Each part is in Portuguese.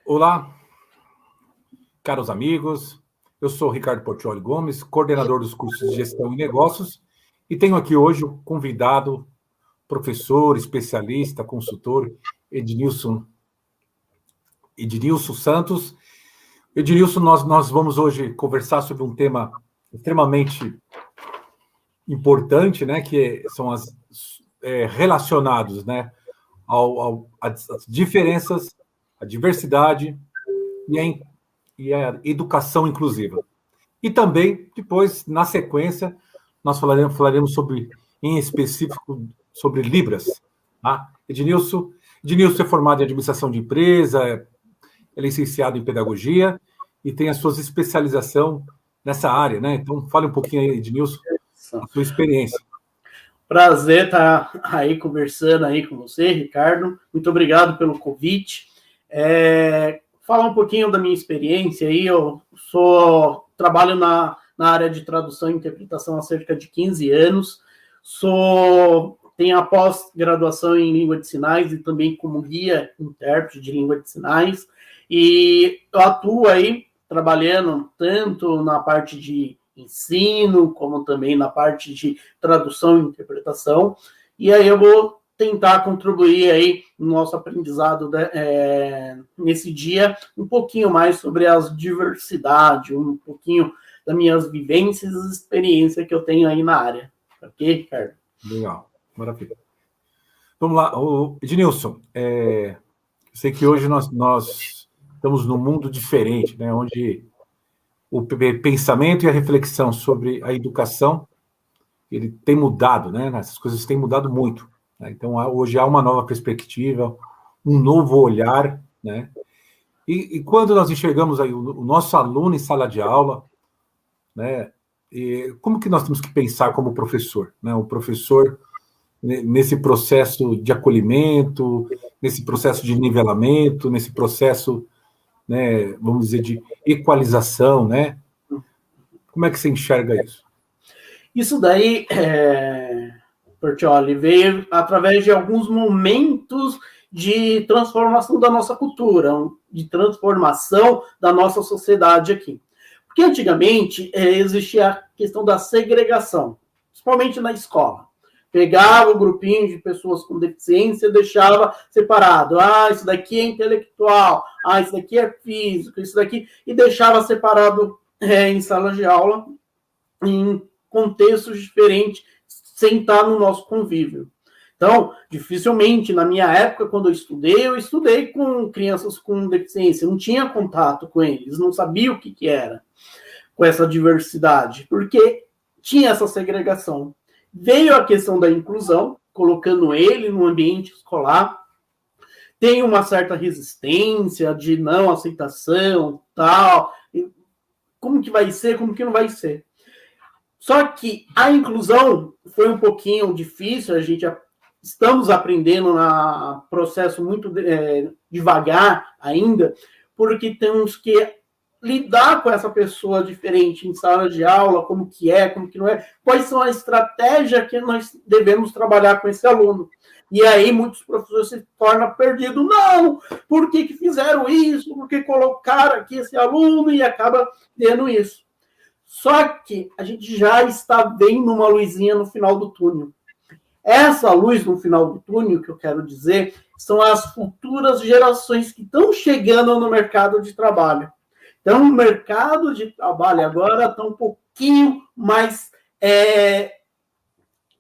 Olá, caros amigos. Eu sou Ricardo Portioli Gomes, coordenador dos cursos de Gestão e Negócios, e tenho aqui hoje o convidado, professor, especialista, consultor, Ednilson Santos. Ednilson, nós vamos hoje conversar sobre um tema extremamente importante, né, que são as relacionados, né, às diferenças, a diversidade e a educação inclusiva. E também, depois, na sequência, nós falaremos sobre, em específico, sobre Libras. Tá? Ednilson é formado em administração de empresa, é licenciado em pedagogia e tem a sua especialização nessa área, né? Então, fale um pouquinho aí, Ednilson, a sua experiência. Prazer estar aí conversando aí com você, Ricardo. Muito obrigado pelo convite. Falar um pouquinho da minha experiência aí. Eu trabalho na área de tradução e interpretação há cerca de 15 anos. Tenho a pós-graduação em língua de sinais e também como guia intérprete de língua de sinais. E eu atuo aí trabalhando tanto na parte de ensino, como também na parte de tradução e interpretação. E aí eu vou tentar contribuir aí no nosso aprendizado nesse dia um pouquinho mais sobre as diversidades, um pouquinho das minhas vivências e experiências que eu tenho aí na área. Ok, Ricardo? Legal, maravilha. Vamos lá, Ednilson, eu sei que hoje nós estamos num mundo diferente, né, onde o pensamento e a reflexão sobre a educação, ele tem mudado, né? Essas coisas têm mudado muito. Né? Então, hoje há uma nova perspectiva, um novo olhar, né? E quando nós enxergamos aí o nosso aluno em sala de aula, né? Como que nós temos que pensar como professor, né? O professor nesse processo de acolhimento, nesse processo de nivelamento, nesse processo, né, vamos dizer, de equalização, né? Como é que você enxerga isso? Isso daí, Portioli, veio através de alguns momentos de transformação da nossa cultura, de transformação da nossa sociedade aqui. Porque antigamente existia a questão da segregação, principalmente na escola. Pegava o grupinho de pessoas com deficiência e deixava separado. Ah, isso daqui é intelectual. Ah, isso daqui é físico. Isso daqui... E deixava separado em sala de aula, em contextos diferentes, sem estar no nosso convívio. Então, dificilmente, na minha época, quando eu estudei com crianças com deficiência. Não tinha contato com eles. Não sabia o que era com essa diversidade. Porque tinha essa segregação. Veio a questão da inclusão, colocando ele no ambiente escolar. Tem uma certa resistência de não aceitação, tal. Como que vai ser, como que não vai ser. Só que a inclusão foi um pouquinho difícil, estamos aprendendo no processo muito devagar ainda, porque temos que lidar com essa pessoa diferente em sala de aula, como que não é, quais são as estratégias que nós devemos trabalhar com esse aluno. E aí muitos professores se tornam perdidos. Não, por que fizeram isso? Por que colocaram aqui esse aluno? E acaba tendo isso. Só que a gente já está vendo uma luzinha no final do túnel. Essa luz no final do túnel, que eu quero dizer, são as futuras gerações que estão chegando no mercado de trabalho. Então, o mercado de trabalho agora está um pouquinho mais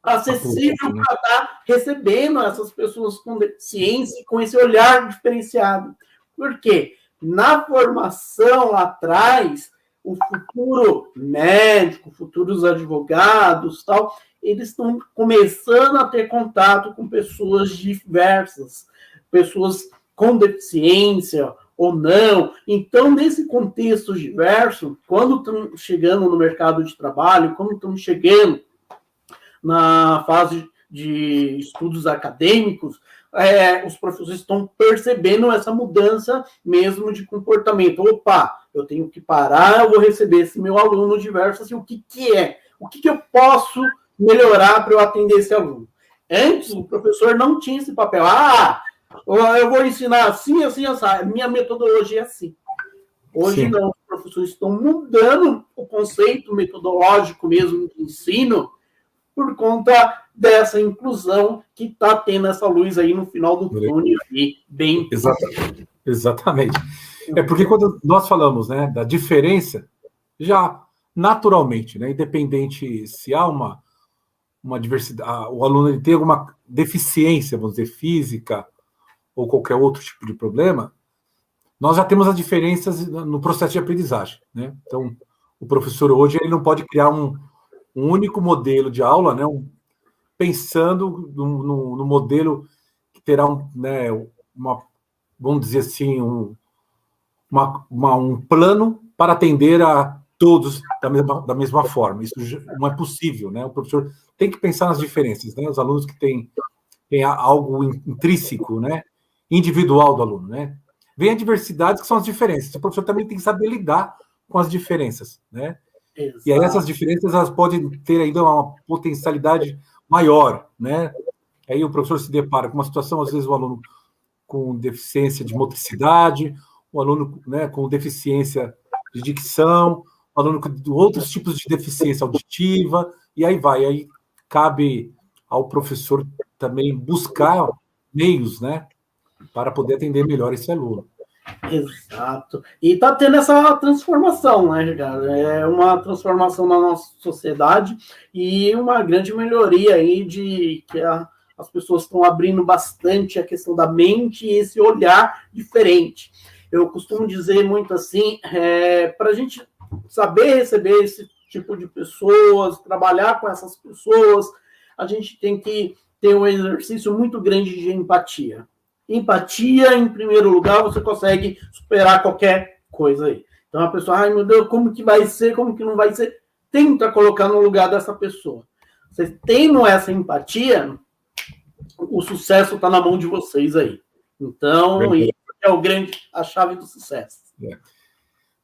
acessível para estar recebendo essas pessoas com deficiência, com esse olhar diferenciado. Por quê? Na formação lá atrás, o futuro médico, futuros advogados, tal, eles estão começando a ter contato com pessoas diversas, pessoas com deficiência ou não. Então, nesse contexto diverso, quando estão chegando no mercado de trabalho, quando estão chegando na fase de estudos acadêmicos, os professores estão percebendo essa mudança mesmo de comportamento. Opa, eu tenho que parar, eu vou receber esse meu aluno diverso, assim, o que é? O que eu posso melhorar para eu atender esse aluno? Antes, o professor não tinha esse papel. eu vou ensinar assim, assim, assim. Minha metodologia é assim. Hoje Sim. não, os professores estão mudando o conceito metodológico mesmo de ensino por conta dessa inclusão que está tendo essa luz aí no final do túnel. Aí, bem... Exatamente. É porque quando nós falamos, né, da diferença, já naturalmente, né, independente se há uma diversidade, o aluno ele tem alguma deficiência, vamos dizer, física ou qualquer outro tipo de problema, nós já temos as diferenças no processo de aprendizagem, né? Então, o professor hoje ele não pode criar um único modelo de aula, né, pensando no modelo que terá né, vamos dizer assim, um plano para atender a todos da mesma forma. Isso não é possível, né? O professor tem que pensar nas diferenças, né? Os alunos que têm algo intrínseco, né? Individual do aluno, né? Vem a diversidade, que são as diferenças. O professor também tem que saber lidar com as diferenças, né? Exato. E aí essas diferenças elas podem ter ainda uma potencialidade maior, né? Aí o professor se depara com uma situação, às vezes o aluno com deficiência de motricidade, o aluno, né, com deficiência de dicção, o aluno com outros tipos de deficiência auditiva, e aí vai. Aí cabe ao professor também buscar meios, né, para poder atender melhor esse aluno. Exato. E está tendo essa transformação, né, cara? É uma transformação na nossa sociedade e uma grande melhoria aí de que as pessoas estão abrindo bastante a questão da mente e esse olhar diferente. Eu costumo dizer muito assim, para a gente saber receber esse tipo de pessoas, trabalhar com essas pessoas, a gente tem que ter um exercício muito grande de empatia. Empatia, em primeiro lugar, você consegue superar qualquer coisa aí. Então a pessoa, ai meu Deus, como que vai ser, como que não vai ser? Tenta colocar no lugar dessa pessoa. Vocês tendo essa empatia, o sucesso está na mão de vocês aí. Então, isso é a chave do sucesso.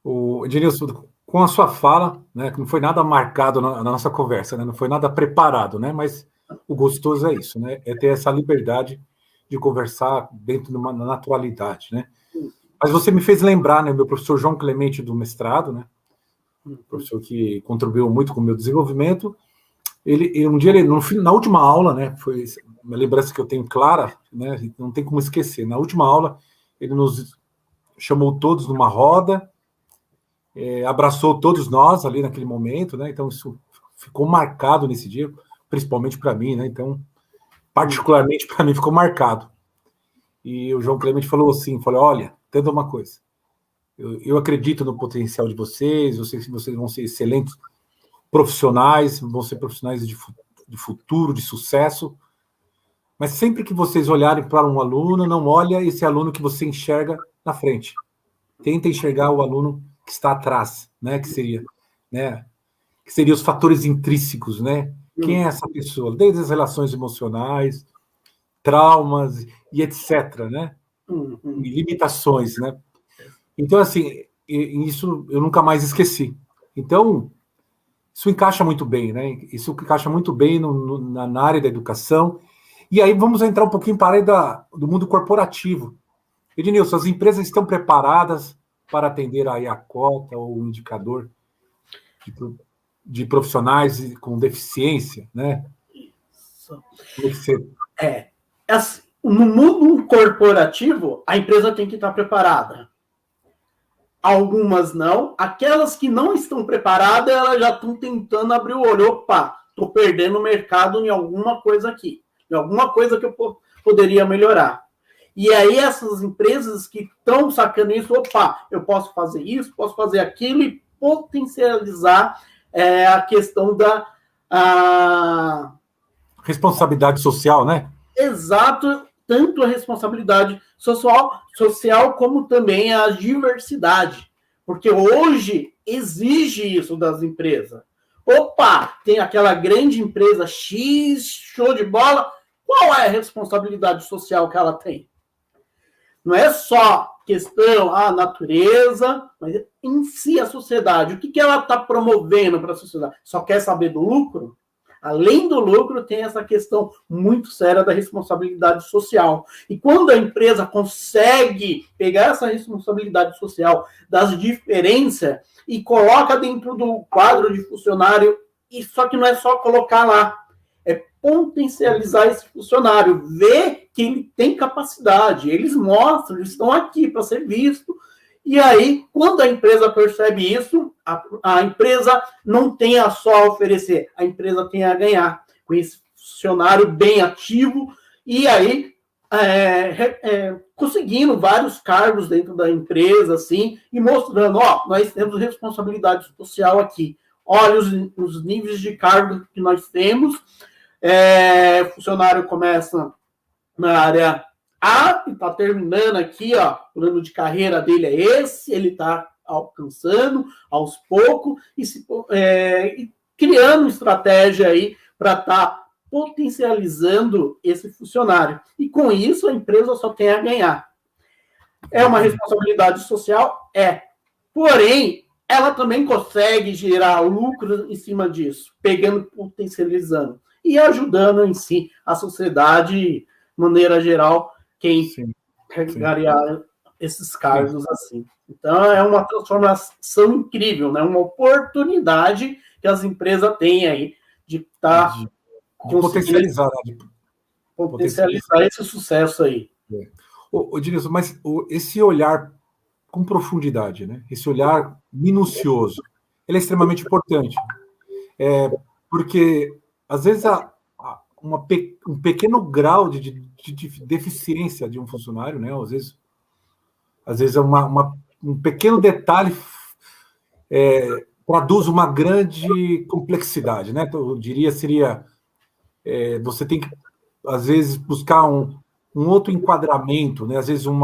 O Ednilson, com a sua fala, né, que não foi nada marcado na nossa conversa, né, não foi nada preparado, né, mas o gostoso é isso, né, é ter essa liberdade de conversar dentro de uma naturalidade, né. Mas você me fez lembrar, né, meu professor João Clemente do mestrado, né, professor que contribuiu muito com o meu desenvolvimento. Um dia, na última aula, né, foi uma lembrança que eu tenho clara, né, não tem como esquecer. Na última aula, ele nos chamou todos numa roda, abraçou todos nós ali naquele momento, né, então isso ficou marcado nesse dia, principalmente para mim, né, então, particularmente para mim, ficou marcado. E o João Clemente falou assim, olha, entenda uma coisa, eu acredito no potencial de vocês, vocês vão ser excelentes profissionais, vão ser profissionais de futuro, de sucesso, mas sempre que vocês olharem para um aluno, não olha esse aluno que você enxerga na frente. Tenta enxergar o aluno que está atrás, né? Que seria os fatores intrínsecos, né? Quem é essa pessoa? Desde as relações emocionais, traumas e etc, né? E limitações, né? Então, assim, isso eu nunca mais esqueci. Então, isso encaixa muito bem, né? Isso encaixa muito bem na área da educação. E aí vamos entrar um pouquinho para a área do mundo corporativo. Ednilson, as empresas estão preparadas para atender aí a cota ou o indicador de profissionais com deficiência, né? No mundo corporativo, a empresa tem que estar preparada. Algumas não. Aquelas que não estão preparadas, elas já estão tentando abrir o olho. Opa, estou perdendo o mercado em alguma coisa aqui. Em alguma coisa que eu poderia melhorar. E aí essas empresas que estão sacando isso, opa, eu posso fazer isso, posso fazer aquilo e potencializar a questão da... responsabilidade social, né? Exato, tanto a responsabilidade social como também a diversidade. Porque hoje exige isso das empresas. Opa, tem aquela grande empresa X, show de bola, qual é a responsabilidade social que ela tem? Não é só questão, a natureza, mas em si a sociedade. O que ela está promovendo para a sociedade? Só quer saber do lucro? Além do lucro, tem essa questão muito séria da responsabilidade social. E quando a empresa consegue pegar essa responsabilidade social das diferenças e coloca dentro do quadro de funcionário, e só que não é só colocar lá, é potencializar esse funcionário, ver que ele tem capacidade, eles mostram, eles estão aqui para ser visto. E aí, quando a empresa percebe isso, a empresa não tem a só a oferecer, a empresa tem a ganhar com esse funcionário bem ativo, e aí conseguindo vários cargos dentro da empresa, assim, e mostrando, ó, nós temos responsabilidade social aqui, olha os níveis de cargo que nós temos, o funcionário começa na área A, e está terminando aqui, ó, o plano de carreira dele é esse, ele está alcançando aos poucos e criando estratégia aí para estar potencializando esse funcionário. E com isso a empresa só tem a ganhar. É uma responsabilidade social? É. Porém, ela também consegue gerar lucro em cima disso, pegando, potencializando e ajudando em si a sociedade, de maneira geral, quem ganhar esses cargos assim. Então, é uma transformação incrível, né? Uma oportunidade que as empresas têm aí de estar potencializar esse sucesso aí. Ednilson, mas esse olhar com profundidade, né? Esse olhar minucioso, ele é extremamente importante. Porque, às vezes, um pequeno grau de deficiência de um funcionário, né? Às vezes um pequeno detalhe produz uma grande complexidade, né? Eu diria, você tem que, às vezes, buscar um outro enquadramento, né? Às vezes um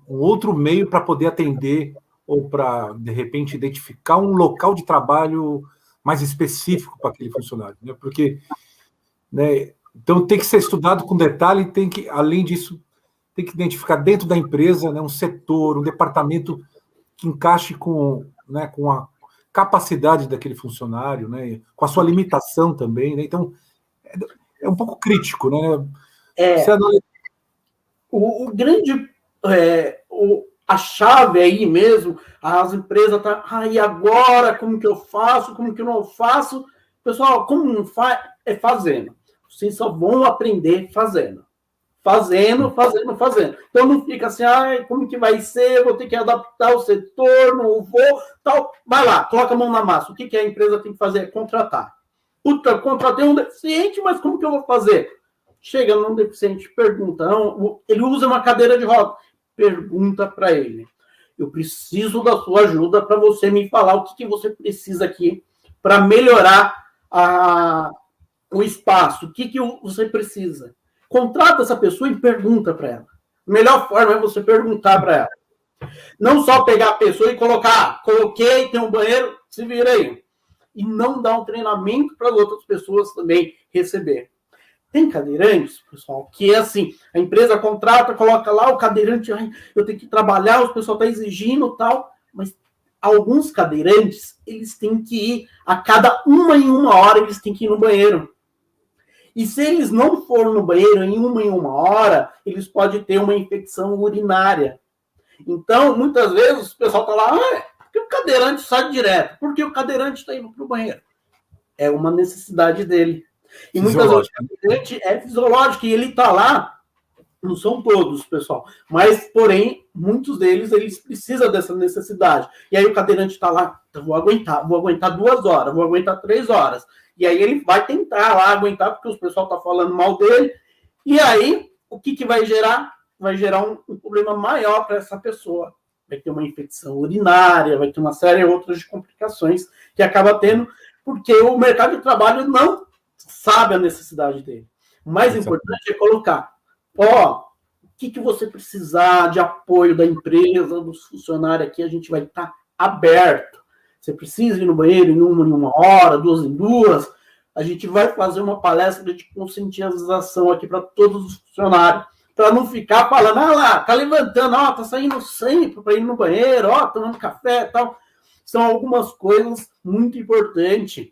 outro meio para poder atender ou para, de repente, identificar um local de trabalho mais específico para aquele funcionário, né? Porque, né, então tem que ser estudado com detalhe, além disso, tem que identificar dentro da empresa, né, um setor, um departamento que encaixe com a capacidade daquele funcionário, né, com a sua limitação também, né? Então é um pouco crítico, né? O grande a chave aí mesmo, as empresas e agora como que eu faço, como que eu não faço? Pessoal, como não faz? É fazendo. Vocês só vão aprender fazendo. Fazendo. Então não fica assim, como que vai ser? Vou ter que adaptar o setor, não vou, tal. Vai lá, coloca a mão na massa. O que a empresa tem que fazer? É contratar. Puta, contratei um deficiente, mas como que eu vou fazer? Chega num deficiente, pergunta. Não, ele usa uma cadeira de roda. Pergunta para ele. Eu preciso da sua ajuda para você me falar o que você precisa aqui para melhorar o espaço. O que você precisa? Contrata essa pessoa e pergunta para ela. A melhor forma é você perguntar para ela. Não só pegar a pessoa e coloquei, tem um banheiro, se vira aí. E não dar um treinamento para as outras pessoas também receber. Tem cadeirantes, pessoal, que é assim, a empresa contrata, coloca lá o cadeirante, eu tenho que trabalhar, o pessoal está exigindo tal, mas alguns cadeirantes, eles têm que ir, a cada uma hora, eles têm que ir no banheiro. E se eles não forem no banheiro em uma hora, eles podem ter uma infecção urinária. Então, muitas vezes, o pessoal está lá, porque o cadeirante sai direto, porque o cadeirante está indo para o banheiro. É uma necessidade dele. E muitas vezes o cadeirante é fisiológico, e ele está lá, não são todos, pessoal, mas, porém, muitos deles, eles precisam dessa necessidade. E aí o cadeirante está lá, vou aguentar 2 horas, vou aguentar 3 horas. E aí ele vai tentar lá aguentar, porque o pessoal está falando mal dele. E aí, o que vai gerar? Vai gerar um problema maior para essa pessoa. Vai ter uma infecção urinária, vai ter uma série de outras complicações que acaba tendo, porque o mercado de trabalho não sabe a necessidade dele. O mais importante é colocar, o que você precisar de apoio da empresa, dos funcionários aqui, a gente vai estar aberto. Você precisa ir no banheiro em uma hora, 2 em 2. A gente vai fazer uma palestra de conscientização aqui para todos os funcionários, para não ficar falando, tá levantando, tá saindo sempre para ir no banheiro, tomando café e tal. São algumas coisas muito importantes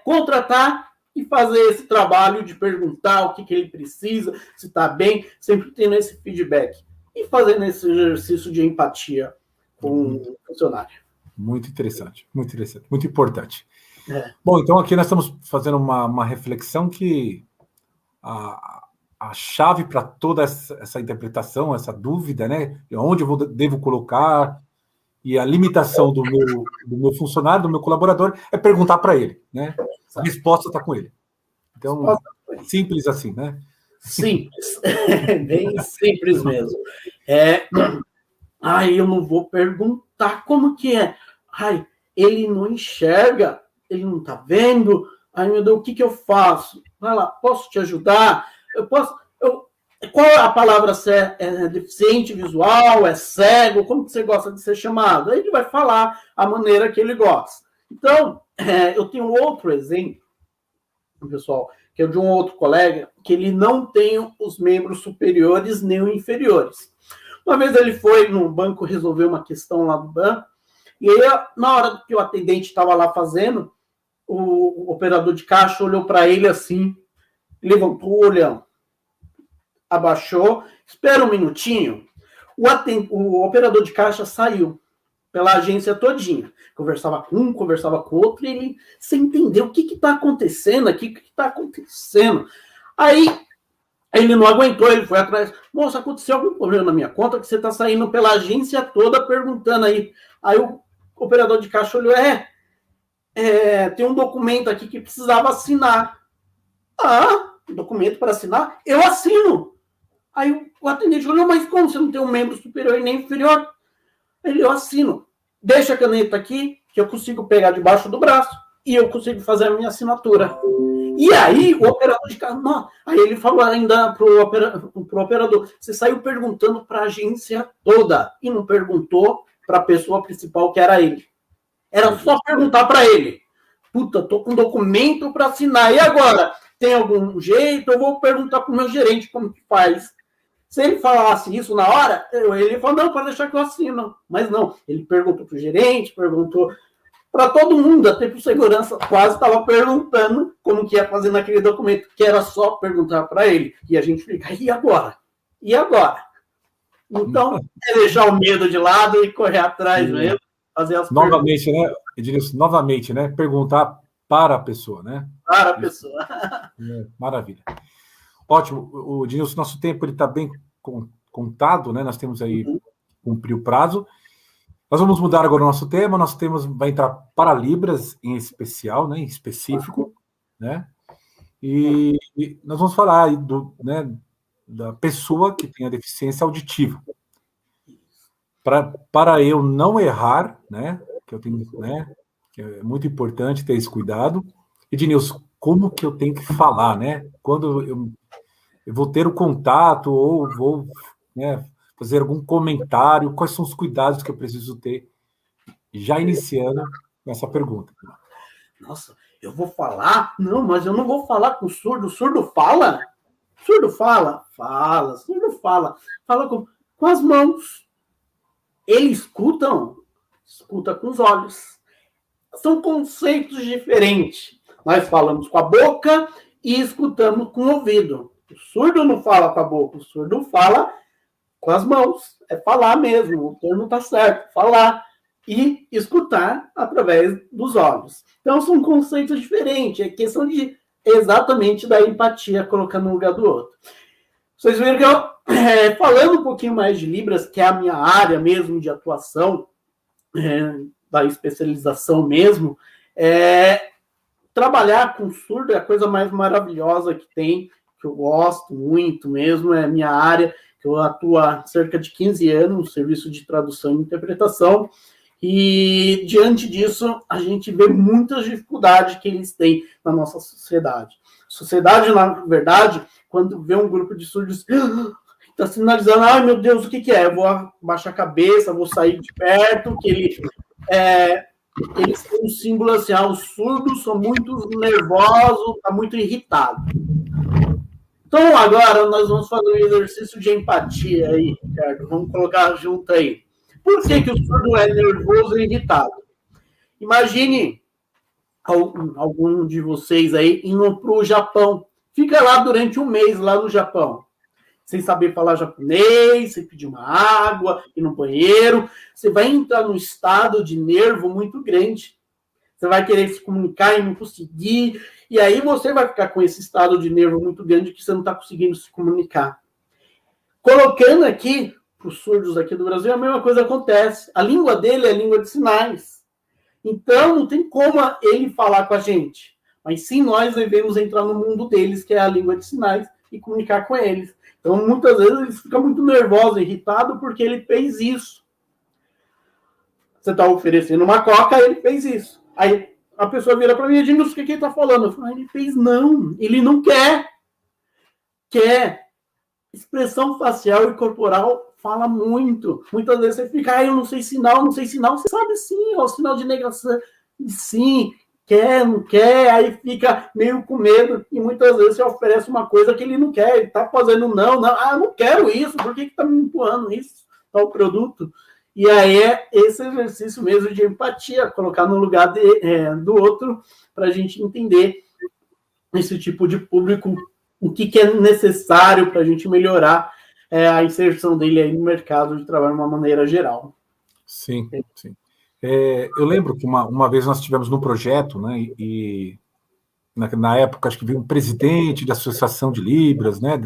contratar e fazer esse trabalho de perguntar o que ele precisa, se está bem, sempre tendo esse feedback. E fazendo esse exercício de empatia com o funcionário. Muito interessante, muito importante. Bom, então aqui nós estamos fazendo uma reflexão que a chave para toda essa interpretação, essa dúvida, né? Onde eu devo colocar, e a limitação do meu funcionário, do meu colaborador, é perguntar para ele, né? A resposta está com ele. Então, simples assim, né? Simples. Bem simples mesmo. Eu não vou perguntar como que é. Ele não enxerga, ele não está vendo. Meu Deus, o que eu faço? Vai lá, posso te ajudar? Qual é a palavra certa? É deficiente visual? É cego? Como que você gosta de ser chamado? Aí ele vai falar a maneira que ele gosta. Então, eu tenho outro exemplo, pessoal, que é de um outro colega, que ele não tem os membros superiores nem os inferiores. Uma vez ele foi no banco resolver uma questão lá do banco, e aí, na hora que o atendente estava lá fazendo, o operador de caixa olhou para ele assim, levantou o olhão, abaixou, espera um minutinho, o operador de caixa saiu pela agência todinha, conversava com um, conversava com o outro, e ele sem entender o que está acontecendo aqui, o que está acontecendo. Aí ele não aguentou, ele foi atrás. Moça, aconteceu algum problema na minha conta que você está saindo pela agência toda perguntando aí. Aí o operador de caixa olhou, tem um documento aqui que precisava assinar. Documento para assinar? Eu assino. Aí o atendente olhou, mas como você não tem um membro superior e nem inferior? Eu assino. Deixa a caneta aqui, que eu consigo pegar debaixo do braço e eu consigo fazer a minha assinatura. E aí, o operador de caixa... Não. Aí ele falou ainda pro operador, você saiu perguntando para a agência toda e não perguntou para a pessoa principal, que era ele. Era só perguntar para ele. Puta, tô com um documento para assinar. E agora? Tem algum jeito? Eu vou perguntar para o meu gerente como que faz. Se ele falasse isso na hora, ele falou, não, pode deixar que eu assino. Mas não, ele perguntou para o gerente, perguntou para todo mundo, até para o segurança, quase estava perguntando como que ia fazer naquele documento, que era só perguntar para ele. E a gente fica, e agora? E agora? Então, é deixar o medo de lado e correr atrás mesmo, fazer as novamente, perguntas. Né, Edilson, novamente, né, perguntar para a pessoa, né? Para a pessoa. Maravilha. Ótimo, o Edilson, nosso tempo está bem contado, né? Nós temos aí cumprir o prazo. Nós vamos mudar agora o nosso tema. Nosso tema vai entrar para Libras em especial, né? Em específico, né? E nós vamos falar aí da pessoa que tem a deficiência auditiva. Para eu não errar, né? Que eu tenho, né? Que é muito importante ter esse cuidado. Ednilson, como que eu tenho que falar, né? Quando eu vou ter o contato ou vou, né, fazer algum comentário, quais são os cuidados que eu preciso ter? Já iniciando essa pergunta. Nossa, eu vou falar? Não, mas eu não vou falar com o surdo. O surdo fala? O surdo fala? Fala. O surdo fala. Fala com as mãos. Eles escutam? Escuta com os olhos. São conceitos diferentes. Nós falamos com a boca e escutamos com o ouvido. O surdo não fala com a boca, o surdo fala com as mãos. É falar mesmo, o termo está certo. Falar e escutar através dos olhos. Então, são conceitos diferentes. É questão exatamente da empatia, colocando no lugar do outro. Vocês viram que eu, falando um pouquinho mais de Libras, que é a minha área mesmo de atuação, da especialização mesmo, trabalhar com surdo é a coisa mais maravilhosa que tem, que eu gosto muito mesmo, é a minha área, que eu atuo há cerca de 15 anos no serviço de tradução e interpretação, e diante disso a gente vê muitas dificuldades que eles têm na nossa sociedade. Sociedade, na verdade, quando vê um grupo de surdos, está sinalizando, ai meu Deus, o que é? Eu vou abaixar a cabeça, vou sair de perto, que eles têm um símbolo assim, os surdos são muito nervosos, está muito irritado. Então, agora nós vamos fazer um exercício de empatia aí, Ricardo. Vamos colocar junto aí. Por que o surdo é nervoso e irritado? Imagine algum de vocês aí indo para o Japão. Fica lá durante um mês, lá no Japão, sem saber falar japonês, sem pedir uma água, ir no banheiro. Você vai entrar num estado de nervo muito grande. Você vai querer se comunicar e não conseguir. E aí você vai ficar com esse estado de nervo muito grande que você não está conseguindo se comunicar. Colocando aqui, para os surdos aqui do Brasil, a mesma coisa acontece. A língua dele é a língua de sinais. Então, não tem como ele falar com a gente. Mas sim, nós devemos entrar no mundo deles, que é a língua de sinais, e comunicar com eles. Então, muitas vezes, eles ficam muito nervosos, irritados, porque ele fez isso. Você está oferecendo uma coca, ele fez isso. Aí a pessoa vira para mim e diz, o que ele está falando? Eu falo, ele fez não. Ele não quer. Quer. Expressão facial e corporal fala muito. Muitas vezes você fica, eu não sei sinal, não sei sinal. Você sabe sim, ó, o sinal de negação. Sim, quer, não quer, aí fica meio com medo. E muitas vezes você oferece uma coisa que ele não quer. Ele está fazendo não. Ah, não quero isso. Por que está me empurrando isso? Tal produto. E aí é esse exercício mesmo de empatia, colocar no lugar do outro, para a gente entender esse tipo de público, o que é necessário para a gente melhorar a inserção dele aí no mercado de trabalho de uma maneira geral. Sim, sim. Eu lembro que uma vez nós estivemos num projeto, né, e na época acho que veio um presidente da Associação de Libras, né,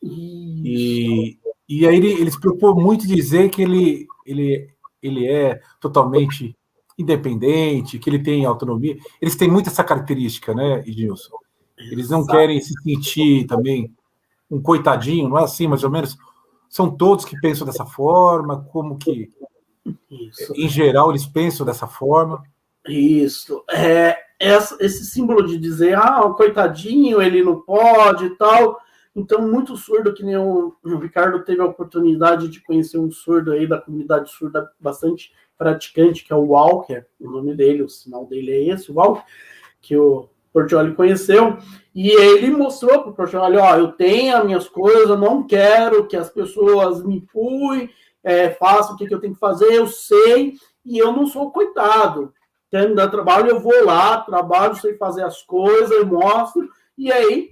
e aí ele se preocupou muito de dizer que ele é totalmente independente, que ele tem autonomia. Eles têm muito essa característica, né, Edilson? Eles não querem se sentir também um coitadinho, não é assim, mais ou menos? São todos que pensam dessa forma, como que, em geral, eles pensam dessa forma? Isso. Esse símbolo de dizer, o coitadinho, ele não pode e tal. Então, muito surdo, que nem o Ricardo teve a oportunidade de conhecer um surdo aí da comunidade surda bastante praticante, que é o Walker, o nome dele, o sinal dele é esse, o Walker, que o Portioli conheceu, e ele mostrou para o Portioli, eu tenho as minhas coisas, eu não quero que as pessoas me empurrem, façam o que eu tenho que fazer, eu sei, e eu não sou coitado. Quer me dar trabalho, eu vou lá, trabalho, sei fazer as coisas, eu mostro, e aí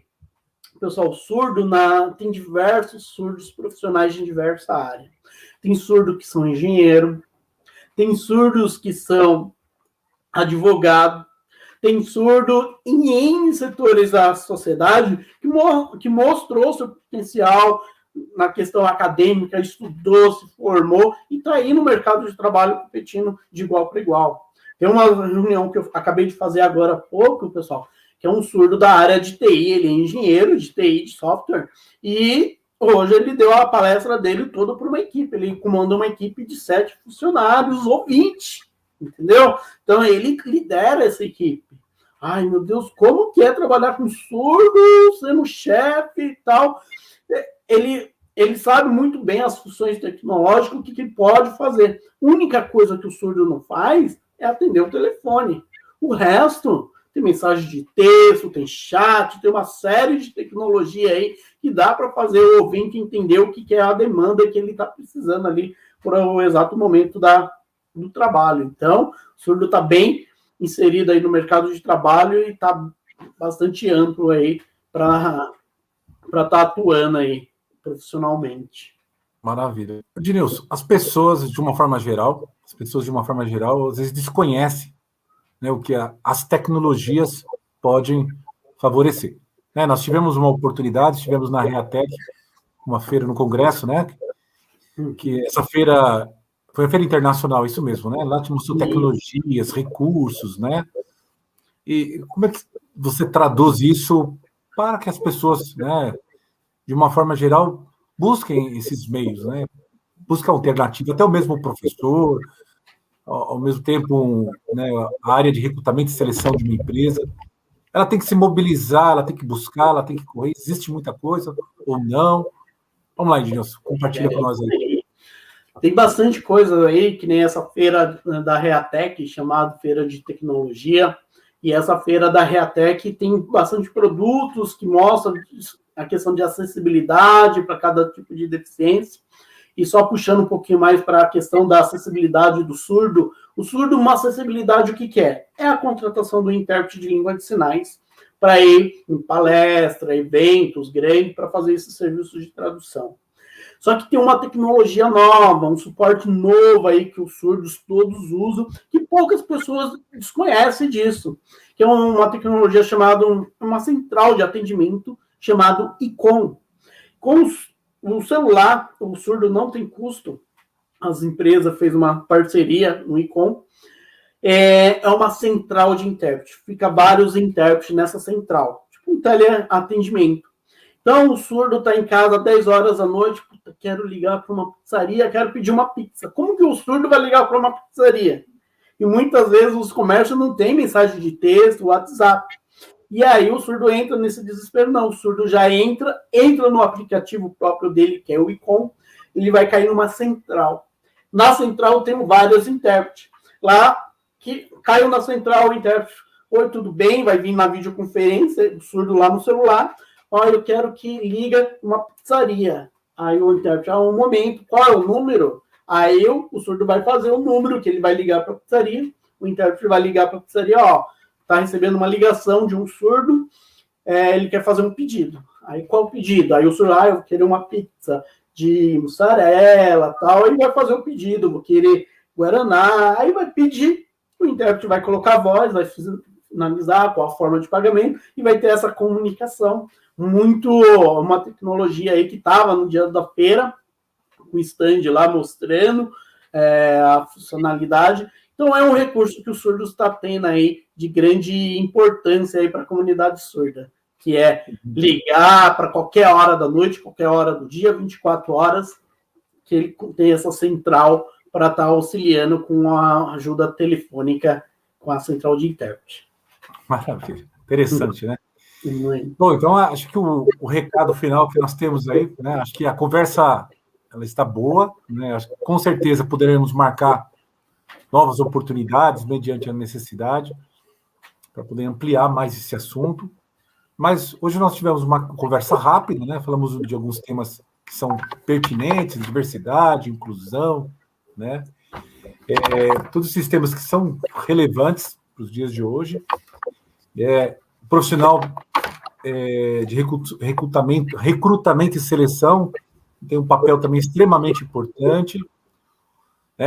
pessoal, surdo, tem diversos surdos profissionais de diversa área. Tem surdo que são engenheiro, tem surdos que são advogado, tem surdo em N setores da sociedade que mostrou seu potencial na questão acadêmica, estudou, se formou e está aí no mercado de trabalho competindo de igual para igual. Tem uma reunião que eu acabei de fazer agora há pouco, pessoal, que é um surdo da área de TI, ele é engenheiro de TI, de software, e hoje ele deu a palestra dele toda para uma equipe, ele comanda uma equipe de 7 funcionários ou 20, entendeu? Então ele lidera essa equipe. Ai, meu Deus, como que é trabalhar com surdo, sendo chefe e tal? Ele sabe muito bem as funções tecnológicas, o que ele pode fazer. A única coisa que o surdo não faz é atender o telefone. O resto... Tem mensagem de texto, tem chat, tem uma série de tecnologia aí que dá para fazer o ouvinte entender o que é a demanda que ele está precisando ali para o exato momento do trabalho. Então, o surdo está bem inserido aí no mercado de trabalho e está bastante amplo aí para estar atuando aí profissionalmente. Maravilha. Ednilson, as pessoas, de uma forma geral, às vezes desconhecem, né, o que as tecnologias podem favorecer. Né, nós tivemos uma oportunidade, estivemos na Reatec, uma feira no Congresso, né? Que essa feira foi a feira internacional, isso mesmo, né? Lá te mostrou tecnologias, recursos, né? E como é que você traduz isso para que as pessoas, né, de uma forma geral, busquem esses meios, né? Busquem alternativa, até o mesmo professor, ao mesmo tempo, né, a área de recrutamento e seleção de uma empresa, ela tem que se mobilizar, ela tem que buscar, ela tem que correr. Existe muita coisa ou não? Vamos lá, Ednilson, compartilha com nós aí. Tem bastante coisa aí, que nem essa feira da Reatec, chamada Feira de Tecnologia, e essa feira da Reatec tem bastante produtos que mostram a questão de acessibilidade para cada tipo de deficiência. E só puxando um pouquinho mais para a questão da acessibilidade do surdo, o surdo, uma acessibilidade, o que que é? É a contratação do intérprete de língua de sinais para ir em palestra, eventos grandes, para fazer esses serviços de tradução. Só que tem uma tecnologia nova, um suporte novo aí que os surdos todos usam, que poucas pessoas desconhecem disso, que é uma tecnologia chamada, uma central de atendimento chamado ICOM. Com o celular, o surdo não tem custo, as empresas fez uma parceria no ICOM, é uma central de intérprete, fica vários intérpretes nessa central, tipo um teleatendimento. Então, o surdo está em casa às 10 horas da noite, puta, quero ligar para uma pizzaria, quero pedir uma pizza. Como que o surdo vai ligar para uma pizzaria? E muitas vezes os comércios não têm mensagem de texto, WhatsApp. E aí o surdo entra nesse desespero. Não, o surdo já entra no aplicativo próprio dele, que é o ICOM, ele vai cair numa central. Na central tem vários intérpretes. Lá, que caiu na central, o intérprete, oi, tudo bem? Vai vir na videoconferência, o surdo lá no celular. Olha, eu quero que liga uma pizzaria. Aí o intérprete, um momento, qual é o número? Aí o surdo vai fazer o número que ele vai ligar para a pizzaria. O intérprete vai ligar para a pizzaria, está recebendo uma ligação de um surdo, ele quer fazer um pedido. Aí qual o pedido? Aí o surdo, eu vou querer uma pizza de mussarela, tal. Aí vai fazer o pedido, vou querer guaraná. Aí vai pedir, o intérprete vai colocar a voz, vai finalizar qual a forma de pagamento e vai ter essa comunicação. Uma tecnologia aí que estava no dia da feira, o stand lá mostrando a funcionalidade. Então, é um recurso que o surdo está tendo aí de grande importância aí para a comunidade surda, que é ligar para qualquer hora da noite, qualquer hora do dia, 24 horas, que ele tem essa central para estar auxiliando com a ajuda telefônica com a central de intérprete. Maravilha. Interessante, né? Bom, então acho que o recado final que nós temos aí, né? Acho que a conversa ela está boa, né? Acho que com certeza poderemos marcar novas oportunidades mediante a necessidade para poder ampliar mais esse assunto. Mas hoje nós tivemos uma conversa rápida, né? Falamos de alguns temas que são pertinentes, diversidade, inclusão, né? Todos esses temas que são relevantes para os dias de hoje. Profissional de recrutamento e seleção tem um papel também extremamente importante.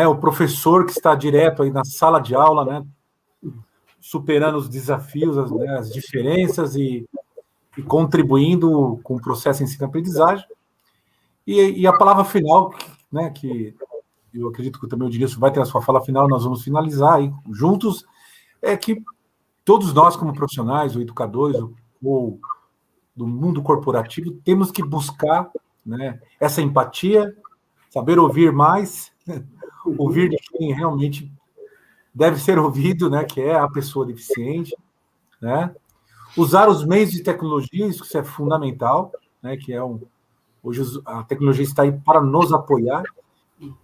O professor que está direto aí na sala de aula, né, superando os desafios, as diferenças e contribuindo com o processo de ensino-aprendizagem. E a palavra final, né, que eu acredito que também o Denilson vai ter a sua fala final, nós vamos finalizar aí juntos, é que todos nós, como profissionais, ou educadores, ou do mundo corporativo, temos que buscar, né, essa empatia, saber ouvir mais, ouvir de quem realmente deve ser ouvido, né, que é a pessoa deficiente, né, usar os meios de tecnologia, isso é fundamental, né, que hoje a tecnologia está aí para nos apoiar,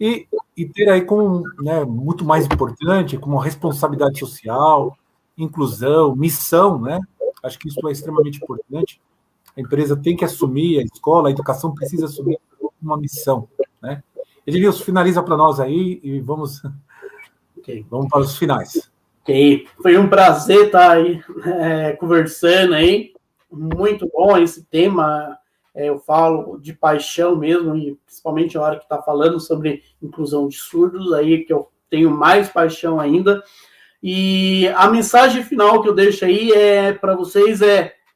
e ter aí muito mais importante, como responsabilidade social, inclusão, missão, né? Acho que isso é extremamente importante. A empresa tem que assumir, a escola, a educação precisa assumir uma missão, né? Edilson, finaliza para nós aí e vamos para os finais. Ok, foi um prazer estar aí conversando aí, muito bom esse tema, eu falo de paixão mesmo, e principalmente a hora que está falando sobre inclusão de surdos, aí que eu tenho mais paixão ainda. E a mensagem final que eu deixo aí para vocês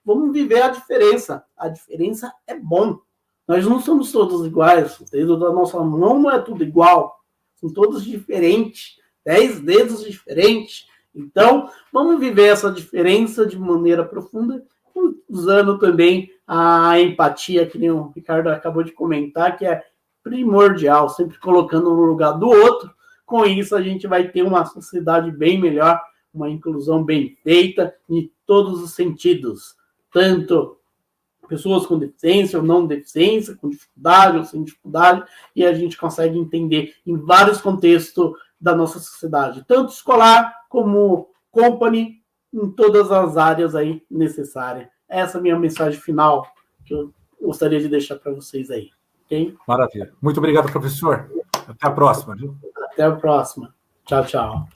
vamos viver a diferença. A diferença é bom. Nós não somos todos iguais. O dedo da nossa mão não é tudo igual. São todos diferentes. 10 dedos diferentes. Então, vamos viver essa diferença de maneira profunda, usando também a empatia, que nem o Ricardo acabou de comentar, que é primordial, sempre colocando no lugar do outro. Com isso, a gente vai ter uma sociedade bem melhor, uma inclusão bem feita em todos os sentidos. Tanto pessoas com deficiência ou não deficiência, com dificuldade ou sem dificuldade, e a gente consegue entender em vários contextos da nossa sociedade, tanto escolar como company, em todas as áreas aí necessárias. Essa é a minha mensagem final que eu gostaria de deixar para vocês aí. Okay? Maravilha. Muito obrigado, professor. Até a próxima. Viu? Até a próxima. Tchau, tchau.